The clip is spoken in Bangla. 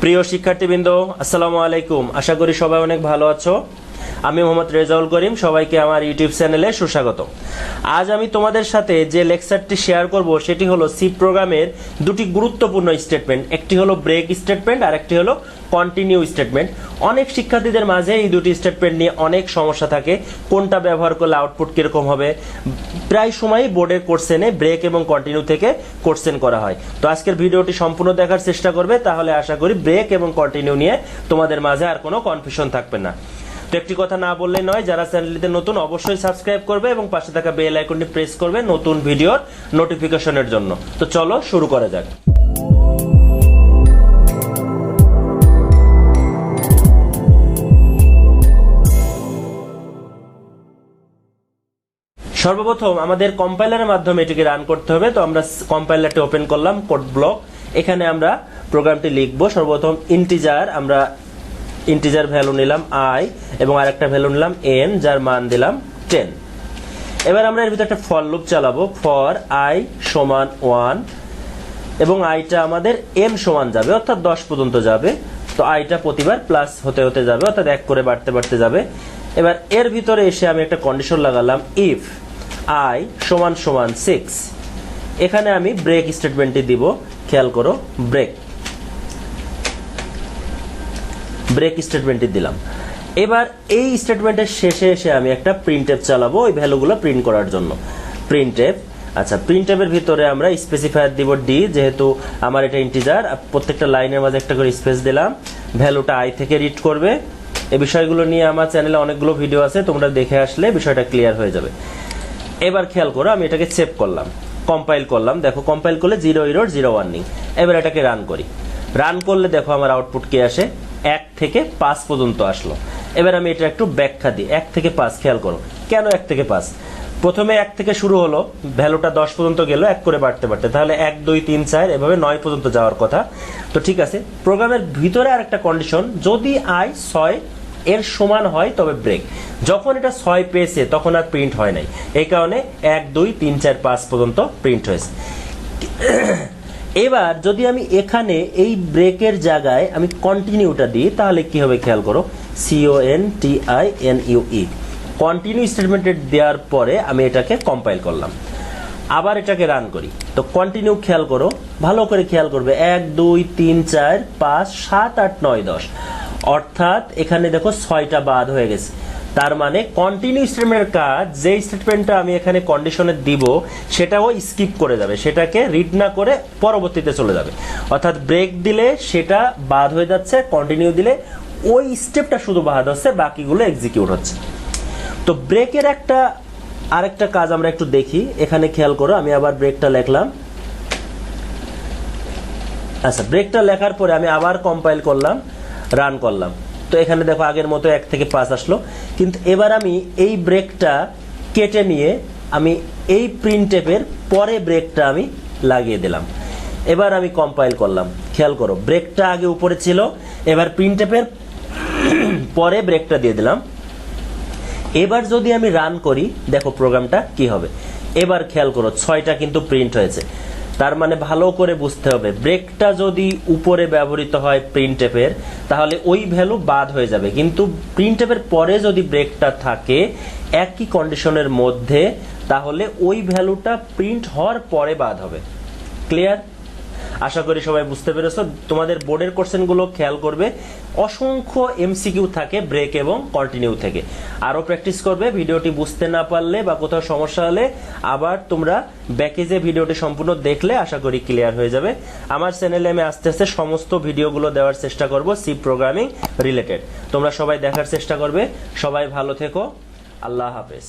প্রিয় শিক্ষার্থীবৃন্দ, আসসালামু আলাইকুম। আশা করি সবাই অনেক ভালো আছো। আমি Md.Rezaul Karim, সবাইকে আমার ইউটিউব চ্যানেলে সুস্বাগত। আজ আমি তোমাদের সাথে যে লেকচারটি শেয়ার করব সেটি হলো সি প্রোগ্রামের দুটি গুরুত্বপূর্ণ স্টেটমেন্ট। একটি হলো ব্রেক স্টেটমেন্ট আর একটি হলো কন্টিনিউ স্টেটমেন্ট। অনেক শিক্ষার্থীদের মাঝে এই দুটি স্টেটমেন্ট নিয়ে অনেক সমস্যা থাকে, কোনটা ব্যবহার করলে আউটপুট কিরকম হবে। প্রায় সময়ই বোর্ডের কোশ্চেনে ব্রেক এবং কন্টিনিউ থেকে কোশ্চেন করা হয়। তো আজকের ভিডিওটি সম্পূর্ণ দেখার চেষ্টা করবে, তাহলে আশা করি ব্রেক এবং কন্টিনিউ নিয়ে তোমাদের মাঝে আর কোনো কনফিউশন থাকবে না। তো একটি কথা না বললে নয়, যারা চ্যানেলটিতে নতুন অবশ্যই সাবস্ক্রাইব করবে এবং পাশে থাকা বেল আইকনটি প্রেস করবে নতুন ভিডিওর নোটিফিকেশনের জন্য। তো চলো শুরু করা যাক। সর্বপ্রথম আমাদের কম্পাইলারের মাধ্যমে এটিকে রান করতে হবে। তো আমরা কম্পাইলারটি ওপেন করলাম, কোড ব্লক। এখানে আমরা প্রোগ্রামটি লিখব। সর্বপ্রথম ইন্টিজার ভ্যালু নিলাম i এবং আরেকটা ভ্যালু নিলাম n, যার মান দিলাম 10। এবার আমরা এর ভিতরে একটা ফর লুপ চালাবো। ফর i সমান 1 এবং iটা আমাদের n সমান যাবে, অর্থাৎ 10 পর্যন্ত যাবে। তো iটা প্রতিবার প্লাস হতে হতে যাবে, অর্থাৎ 1 করে বাড়তে বাড়তে যাবে। এবার এর ভিতরে এসে আমি একটা কন্ডিশন লাগালাম, ইফ i সমান 6। এখানে আমি ব্রেক স্টেটমেন্টটি দিব। খেয়াল করো, ব্রেক স্টেটমেন্টটি দিলাম। এবার এই স্টেটমেন্টের শেষে এসে আমি একটা প্রিন্টএফ চালাবো ওই ভ্যালুগুলো প্রিন্ট করার জন্য। প্রিন্টএফ, আচ্ছা, প্রিন্টএফের ভিতরে আমরা স্পেসিফায়ার দিব ডি, যেহেতু আমার এটা ইন্টিজার। প্রত্যেকটা লাইনের মাঝে একটা করে স্পেস দিলাম। ভ্যালুটা i থেকে রিড করবে। এই বিষয়গুলো নিয়ে আমার চ্যানেলে অনেকগুলো ভিডিও আছে, তোমরা দেখে আসলে বিষয়টা ক্লিয়ার হয়ে যাবে। এবার খেয়াল করো, আমি এটাকে সেভ করলাম, কম্পাইল করলাম। দেখো কম্পাইল করলে 0 এরর 0 ওয়ার্নিং। এবার এটাকে রান করি। রান করলে দেখো আমার আউটপুট কি আসে, 1 থেকে 5 পর্যন্ত আসলো। এবার আমি এটা একটু ব্যাখ্যা দিই। 1 থেকে 5, খেয়াল করো কেন 1 থেকে 5। প্রথমে 1 থেকে শুরু হলো, ভ্যালুটা 10 পর্যন্ত গেল 1 করে বাড়তে বাড়তে, তাহলে 1 2 3 4 এভাবে 9 পর্যন্ত যাওয়ার কথা। তো ঠিক আছে, প্রোগ্রামের ভিতরে আরেকটা কন্ডিশন, যদি i 6 এর সমান হয় তবে ব্রেক। যখন এটা 6 পেয়েছে তখন আর প্রিন্ট হয় নাই, এই কারণে 1 2 3 4 5 পর্যন্ত প্রিন্ট হয়েছে। এবার যদি আমি এখানে এই ব্রেকের জায়গায় আমি কন্টিনিউটা দিই, তাহলে কি হবে খেয়াল করো, CONTINUE। কন্টিনিউ স্টেটমেন্টের দেওয়ার পরে আমি এটাকে কম্পাইল করলাম, আবার এটাকে রান করি। তো কন্টিনিউ খেয়াল করো, ভালো করে খেয়াল করবে, 1 2 3 4 5 7 8 9 10, অর্থাৎ এখানে দেখো 6টা বাদ হয়ে গেছে। তার মানে কন্টিনিউ স্টেটমেন্টের কাজ, যে স্টেটমেন্টটা আমি এখানে কন্ডিশনে দিব সেটাও স্কিপ করে যাবে, সেটাকে রিড না করে পরবর্তীতে চলে যাবে। অর্থাৎ ব্রেক দিলে সেটা বাদ হয়ে যাচ্ছে, কন্টিনিউ দিলে ওই স্টেপটা শুধু বাদ হচ্ছে, বাকিগুলো এক্সিকিউট হচ্ছে। তো ব্রেকের আরেকটা কাজ আমরা একটু দেখি। এখানে খেয়াল করো, আমি আবার ব্রেকটা লিখলাম। আচ্ছা, ব্রেকটা লেখার পরে আমি আবার কম্পাইল করলাম, রান করলাম। তো এখানে দেখো আগের মতো 1 থেকে 5 আসলো, কিন্তু এবার আমি এই ব্রেকটা কেটে নিয়ে আমি এই প্রিন্টএফের পরে ব্রেকটা আমি লাগিয়ে দিলাম। এবার আমি কম্পাইল করলাম, খেয়াল করো ব্রেকটা আগে উপরে ছিল, এবার প্রিন্টএফের পরে ব্রেকটা দিয়ে দিলাম। এবার যদি আমি রান করি, দেখো প্রোগ্রামটা কি হবে। এবার খেয়াল করো 6টা কিন্তু প্রিন্ট হয়েছে। তার মানে ভালো করে বুঝতে হবে, ব্রেকটা যদি উপরে ব্যবহৃত হয় প্রিন্টএফের, তাহলে ওই ভ্যালু বাদ হয়ে যাবে। কিন্তু প্রিন্টএফের পরে যদি ব্রেকটা থাকে একই কন্ডিশনের মধ্যে, তাহলে ওই ভ্যালুটা প্রিন্ট হওয়ার পরে বাদ হবে। ক্লিয়ার? আশা করি সবাই বুঝতে পেরেছো। তোমাদের বোর্ডের কোশ্চেনগুলো খেয়াল করবে, অসংখ্য এমসিকিউ থাকে ব্রেক এবং কন্টিনিউ থেকে। আরো প্র্যাকটিস করবে। ভিডিওটি বুঝতে না পারলে বা কোথাও সমস্যা হলে আবার তোমরা ব্যাকে যে ভিডিওটি সম্পূর্ণ দেখলে আশা করি ক্লিয়ার হয়ে যাবে। আমার চ্যানেলে আমি আস্তে আস্তে সমস্ত ভিডিওগুলো দেওয়ার চেষ্টা করব সি প্রোগ্রামিং রিলেটেড। তোমরা সবাই দেখার চেষ্টা করবে। সবাই ভালো থেকো। আল্লাহ হাফেজ।